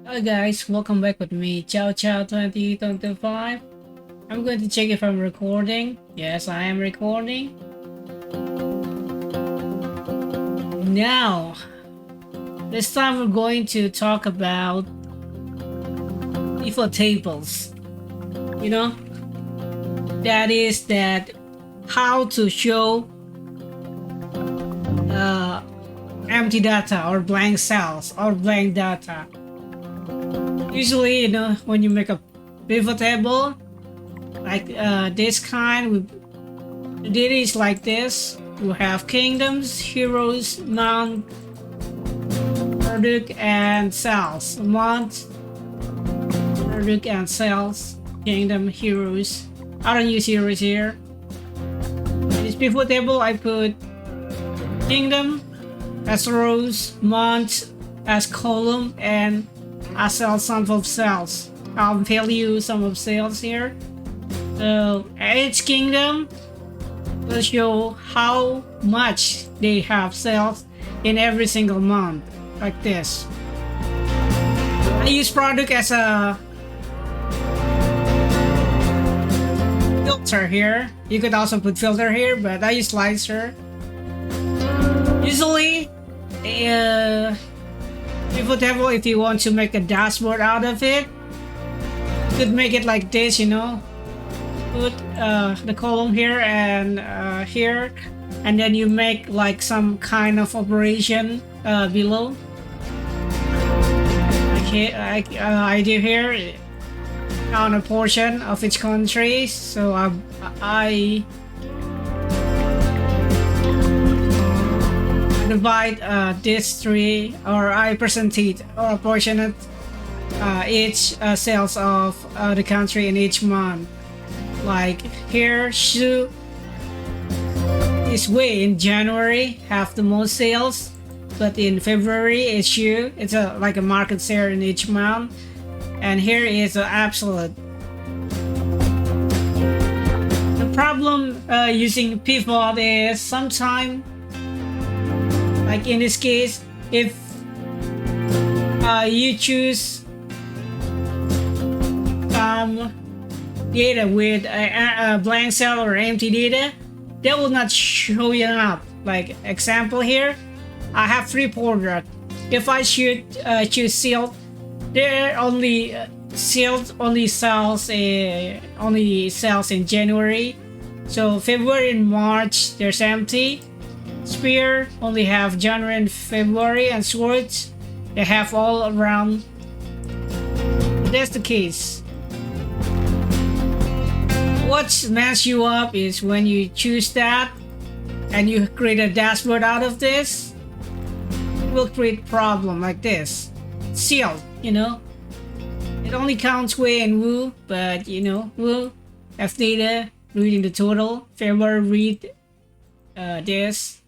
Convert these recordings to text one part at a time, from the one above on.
Hi guys, welcome back with me, Chow Chow 2025. I'm going to check if I'm recording. Yes, I am recording. Now, this time we're going to talk about pivot tables. You know, that is that how to show empty data or blank cells or blank data. Usually, when you make a pivot table like this kind, the data is like this. You have kingdoms, heroes, mount, product, and cells. Mount, product, and cells, kingdom, heroes. I don't use heroes here. In this pivot table, I put kingdom as rows, mount as column, and I sell some of cells. I'll tell you some of cells here. So each kingdom will show how much they have cells in every single month, like this. I use product as a filter here. You could also put filter here, but I use slicer. Usually, pivot table, if you want to make a dashboard out of it, you could make it like this, put the column here and here, and then you make like some kind of operation below. Okay, I do here on a portion of each country, so I divide this three, or I present it or portion it each sales of the country in each month. Like here, shoe is way in January have the most sales, but in February it's shoe. It's like a market share in each month, and here is absolute. The problem using pivot is sometimes, like in this case, if you choose some data with a blank cell or empty data, that will not show you up. Like example here, I have 3 products. If I should choose sealed, there only sealed only sells in January. So February and March there's empty. Spear only have January and February, and swords they have all around. That's the case. What messes you up is when you choose that and you create a dashboard out of this, it will create problem like this. Sealed, it only counts Wei and Wu, but Wu have data reading the total. February read this.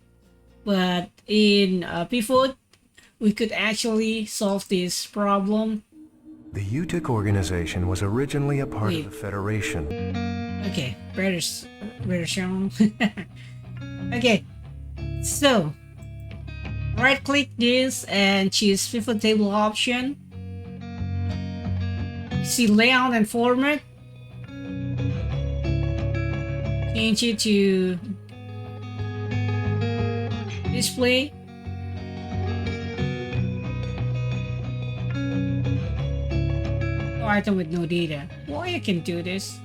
But in pivot, we could actually solve this problem. The UTIC organization was originally a part of the Federation. Okay, better shown. Okay, so right click this and choose pivot table option. You see layout and format. Change it to display. No item with no data. Well, you can do this.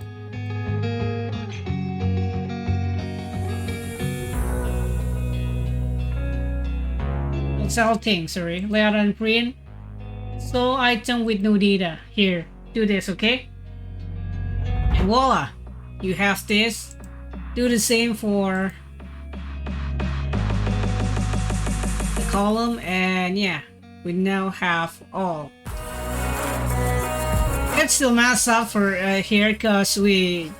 Sell things, sorry. Layout and print. So item with no data. Here, do this, okay? And voila, you have this. Do the same for column, and yeah, we now have all. It's still mess up for here because we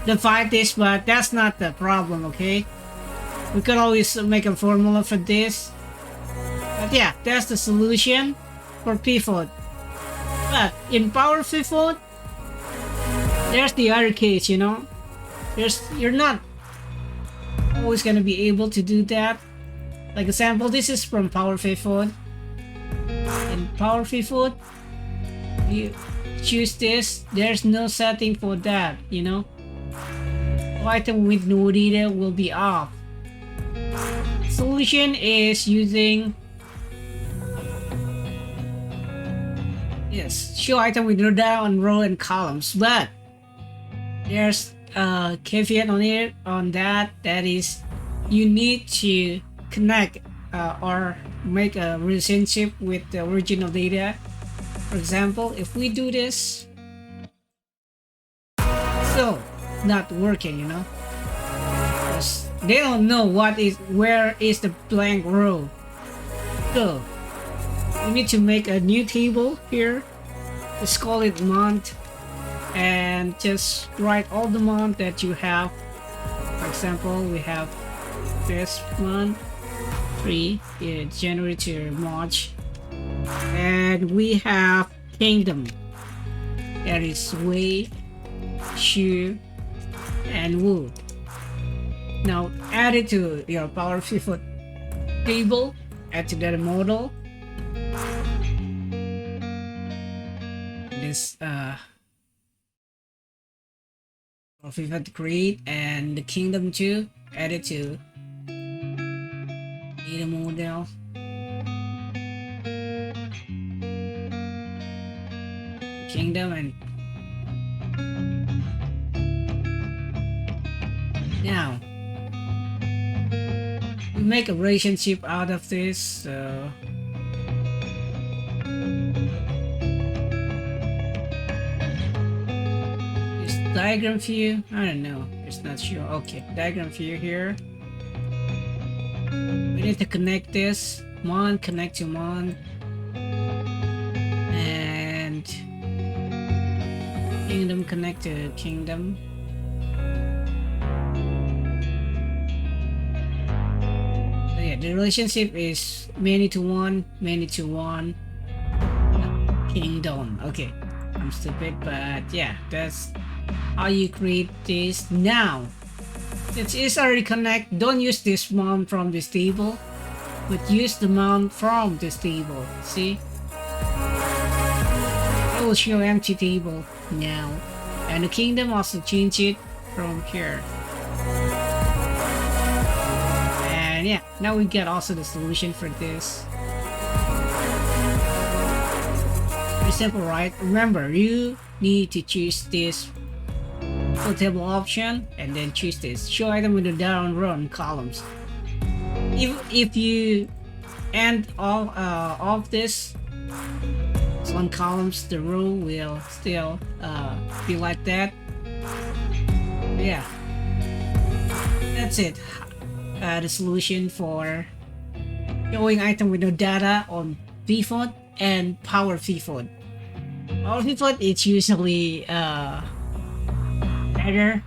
divide this, but that's not the problem, okay? We could always make a formula for this, but yeah, that's the solution for pivot. But in PowerPivot, there's the other case, you're not always gonna be able to do that. Like example, this is from PowerPivot. In PowerPivot, you choose this, there's no setting for that, you know. Item with no data will be off. Solution is using show item with no data on row and columns, but there's a caveat on that. That is, you need to connect or make a relationship with the original data. For example, if we do this, so not working, you know, because they don't know where is the blank row. So we need to make a new table here. Let's call it month, and just write all the month that you have. For example, we have this month 3, January to March, and we have kingdom, that is Wei, Shu, and Wu. Now add it to your PowerPivot table, add to that model. This PowerPivot create, and the kingdom too, add it to data model. Kingdom, and now we make a relationship out of this. So this diagram view, I don't know, it's not sure. Okay, diagram view here. We need to connect this month, connect to month, and kingdom connect to kingdom. So yeah, the relationship is many to one, kingdom. Okay, I'm stupid, but yeah, that's how you create this. Now it's already connect. Don't use this mount from this table, but use the mount from this table. See, it will show empty table now, and the kingdom also change it from here. And yeah, now we get also the solution for this. Pretty simple, right? Remember, you need to choose this full table option and then choose this show item with the down row and columns. If you end all of this on columns, the row will still be like that. Yeah, that's it. The solution for showing item with no data on pivot and PowerPivot. PowerPivot it's usually better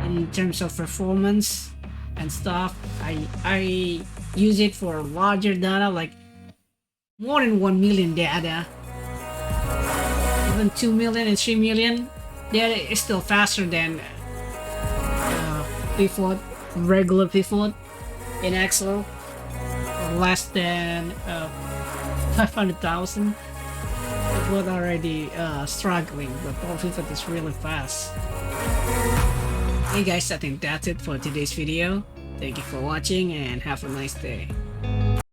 in terms of performance and stuff. I use it for larger data, like more than 1 million data, even 2 million and 3 million data is still faster than pivot, regular pivot in Excel, or less than 500,000. Pivot already struggling, but PowerPivot is really fast. Hey guys, I think that's it for today's video. Thank you for watching and have a nice day.